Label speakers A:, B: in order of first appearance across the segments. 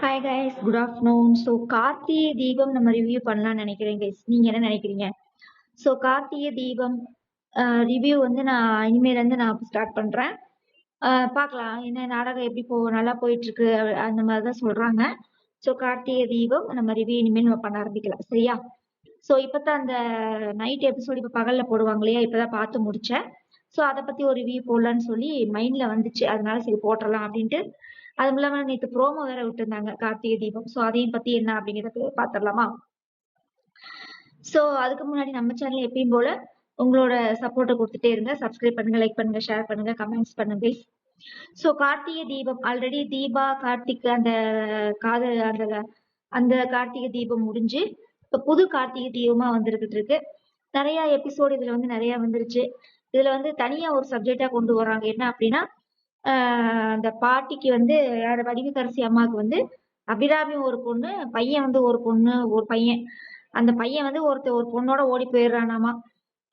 A: Hi guys, good afternoon. So Karthigai Deepam நம்ம review பண்ணலாம்னு நினைக்கிறேன் கைஸ். நீங்கள் என்ன நினைக்கிறீங்க? ஸோ கார்த்திகை தீபம் ரிவ்யூ வந்து நான் இனிமேலேருந்து நான் ஸ்டார்ட் பண்ணுறேன். பார்க்கலாம் என்ன நாடகம் எப்படி நல்லா போயிட்டுருக்கு அந்த மாதிரி தான் சொல்கிறாங்க. ஸோ கார்த்திகை தீபம் நம்ம ரிவ்யூ இனிமேல் நம்ம பண்ண ஆரம்பிக்கலாம், சரியா? ஸோ இப்போ தான் அந்த நைட் எபிசோடு இப்போ பகலில் போடுவாங்க இல்லையா, இப்போ தான் பார்த்து முடித்தேன். ஸோ அதை பற்றி ஒரு ரிவ்யூ போடலான்னு சொல்லி மைண்டில் வந்துச்சு, அதனால சரி போட்டுடலாம் அப்படின்ட்டு. அதுவும் இல்லாமல் நேற்று ப்ரோமோ வேற விட்டுருந்தாங்க கார்த்திகை தீபம். ஸோ அதையும் பற்றி என்ன அப்படிங்கிறத பார்த்துடலாமா? ஸோ அதுக்கு முன்னாடி நம்ம சேனல் எப்பயும் போல உங்களோட சப்போர்ட்டை கொடுத்துட்டே இருங்க. சப்ஸ்கிரைப் பண்ணுங்க, லைக் பண்ணுங்க, ஷேர் பண்ணுங்க, கமெண்ட்ஸ் பண்ணுங்க. ஸோ கார்த்திகை தீபம் ஆல்ரெடி தீபா கார்த்திக் அந்த காதல் அந்த அந்த கார்த்திகை தீபம் முடிஞ்சு இப்போ புது கார்த்திகை தீபமா வந்துருக்கிட்டு இருக்கு. நிறைய எபிசோடு இதுல வந்து நிறைய வந்துருச்சு. இதுல வந்து தனியா ஒரு சப்ஜெக்டா கொண்டு வர்றாங்க. என்ன அப்படின்னா அந்த பாட்டிக்கு வந்து யார் வடிவுக்கரசி அம்மாவுக்கு வந்து அபிராமி ஒரு பொண்ணு, பையன் வந்து ஒரு பொண்ணு ஒரு பையன். அந்த பையன் வந்து ஒரு பொண்ணோட ஓடி போயிடுறானாமா.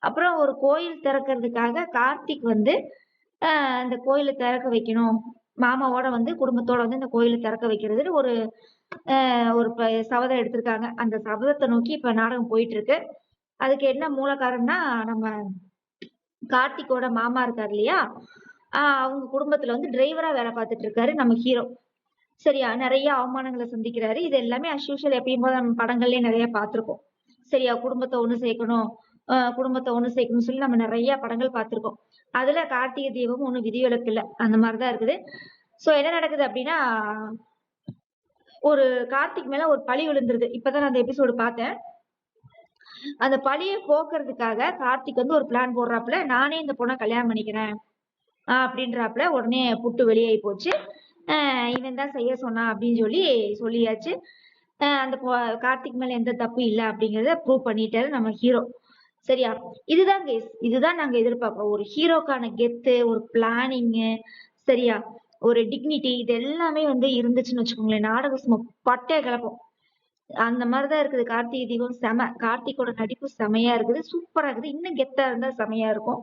A: அப்புறம் ஒரு கோயில் திறக்கிறதுக்காக கார்த்திக் வந்து அந்த கோயிலை திறக்க வைக்கணும், மாமாவோட வந்து குடும்பத்தோட வந்து இந்த கோயிலை திறக்க வைக்கிறதுன்னு ஒரு ஒரு சபதம் எடுத்திருக்காங்க. அந்த சபதத்தை நோக்கி இப்ப நாடகம் போயிட்டு இருக்கு. அதுக்கு என்ன மூல காரணம்னா, நம்ம கார்த்திக்கோட மாமா இருக்காரு இல்லையா, அவங்க குடும்பத்துல வந்து டிரைவரா வேலை பார்த்துட்டு இருக்காரு நம்ம ஹீரோ. சரியா, நிறைய அவமானங்களை சந்திக்கிறாரு. இது எல்லாமே அஸ்யூஷுவல் எப்பயும் போது நம்ம படங்கள்லயே நிறைய பார்த்திருக்கோம். சரியா, குடும்பத்தை ஒண்ணு சேர்க்கணும், குடும்பத்தை ஒண்ணு சேர்க்கணும்னு சொல்லி நம்ம நிறைய படங்கள் பார்த்திருக்கோம். அதுல கார்த்திகை தீபம் ஒண்ணும் விதிவிலக்கு இல்லை, அந்த மாதிரிதான் இருக்குது. சோ என்ன நடக்குது அப்படின்னா, ஒரு கார்த்திக் மேல ஒரு பழி விழுந்துருது. இப்பதான் நான் அந்த எபிசோடு பார்த்தேன். அந்த பழியை போக்குறதுக்காக கார்த்திக் வந்து ஒரு பிளான் போடுறாப்புல, நானே இந்த பொண்ணை கல்யாணம் பண்ணிக்கிறேன் அப்படின்றாப்புல. உடனே புட்டு வெளியாகி போச்சு. இவன் தான் செய்ய சொன்னான் அப்படின்னு சொல்லியாச்சு. அந்த கார்த்திக் மேல எந்த தப்பு இல்லை அப்படிங்கறத ப்ரூவ் பண்ணிட்டாரு நம்ம ஹீரோ. சரியா, இதுதான் கேஸ், இதுதான் நாங்க எதிர்பார்க்கிறோம். ஒரு ஹீரோக்கான கெத்து, ஒரு பிளானிங்கு, சரியா, ஒரு டிக்னிட்டி, இது எல்லாமே வந்து இருந்துச்சுன்னு வச்சுக்கோங்களேன், நாடகம் சும்மா பட்டைய கிளப்போம். அந்த மாதிரிதான் இருக்குது கார்த்திகை தீபம். செம, கார்த்திகோட நடிப்பு செமையா இருக்குது, சூப்பரா இருக்குது. இன்னும் கெத்தா இருந்தா செமையா இருக்கும்.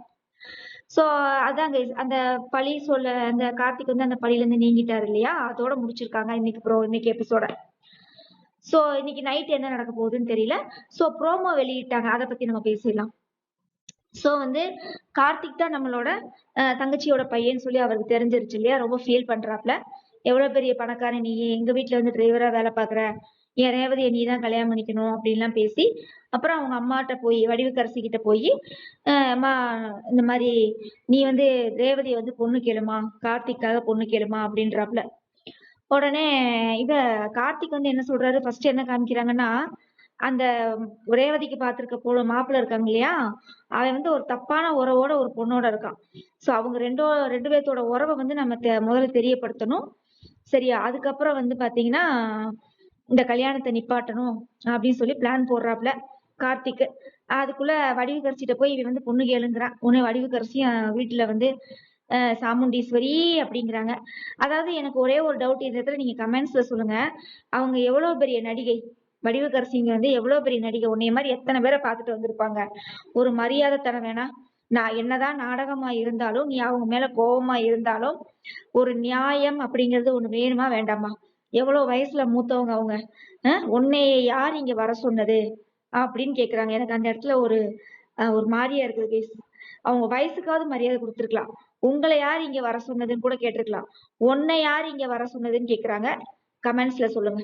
A: சோ அதாங்க அந்த பழி சொல்ல அந்த கார்த்திக் வந்து அந்த பழியில இருந்து நீங்கிட்டாரு இல்லையா, அதோட முடிச்சிருக்காங்க இன்னைக்கு எபிசோட. சோ இன்னைக்கு நைட் என்ன நடக்க போகுதுன்னு தெரியல. சோ ப்ரோமோ வெளியிட்டாங்க, அதை பத்தி நம்ம பேசிடலாம். சோ வந்து கார்த்திக் தான் நம்மளோட தங்கச்சியோட பையன் சொல்லி அவருக்கு தெரிஞ்சிருச்சு இல்லையா. ரொம்ப ஃபீல் பண்றாப்ல. எவ்வளவு பெரிய பணக்காரன் நீ, எங்க வீட்டுல வந்து டிரைவரா வேலை பாக்குற, என் ரேவதியை நீ தான் கல்யாணம் பண்ணிக்கணும் அப்படின்லாம் பேசி, அப்புறம் அவங்க அம்மாட்ட போய் வடிவுக்கரசி கிட்ட போய் அம்மா இந்த மாதிரி நீ வந்து ரேவதியை வந்து பொண்ணு கேளுமா, கார்த்திக்காக பொண்ணு கேளுமா அப்படின்றாப்ல. உடனே கார்த்திக் வந்து என்ன சொல்றாரு, ஃபர்ஸ்ட் என்ன காமிக்கிறாங்கன்னா, அந்த ரேவதிக்கு பார்த்திருக்க போல மாப்பிள்ள இருக்காங்க இல்லையா, அவன் வந்து ஒரு தப்பான உறவோட ஒரு பொண்ணோட இருக்கான். சோ அவங்க ரெண்டு பேர்த்தோட உறவை வந்து நம்ம முதல்ல தெரியப்படுத்தணும். சரியா, அதுக்கப்புறம் வந்து பாத்தீங்கன்னா இந்த கல்யாணத்தை நிப்பாட்டணும் அப்படின்னு சொல்லி பிளான் போடுறாப்ல கார்த்திக். அதுக்குள்ள வடிவுக்கரசிட்ட போய் இவன் வந்து பொண்ணு கேளுங்கிறான். உன்னை வடிவுக்கரசியும் வீட்டுல வந்து சாமுண்டீஸ்வரி அப்படிங்கிறாங்க. அதாவது எனக்கு ஒரே ஒரு டவுட், இந்த இடத்துல நீங்க கமெண்ட்ஸ்ல சொல்லுங்க, அவங்க எவ்வளவு பெரிய நடிகை, வடிவுக்கரசிங்க வந்து எவ்வளவு பெரிய நடிகை, உன்னைய மாதிரி எத்தனை பேரை பார்த்துட்டு வந்திருப்பாங்க. ஒரு மரியாதை தர வேணா? நான் என்னதான் நாடகமா இருந்தாலும், நீ அவங்க மேல கோபமா இருந்தாலும், ஒரு நியாயம் அப்படிங்கிறது ஒண்ணு வேணுமா வேண்டாமா? எவ்வளவு வயசுல மூத்தவங்க அவங்க, உன்னைய யார் இங்க வர சொன்னது அப்படின்னு கேக்குறாங்க. எனக்கு அந்த இடத்துல ஒரு மாதிரியா இருக்குது கேஸ். அவங்க வயசுக்காவது மரியாதை கொடுத்துருக்கலாம். உங்களை யார் இங்க வர சொன்னதுன்னு கூட கேட்டிருக்கலாம். உன்னை யார் இங்க வர சொன்னதுன்னு கேக்குறாங்க. கமெண்ட்ஸ்ல சொல்லுங்க.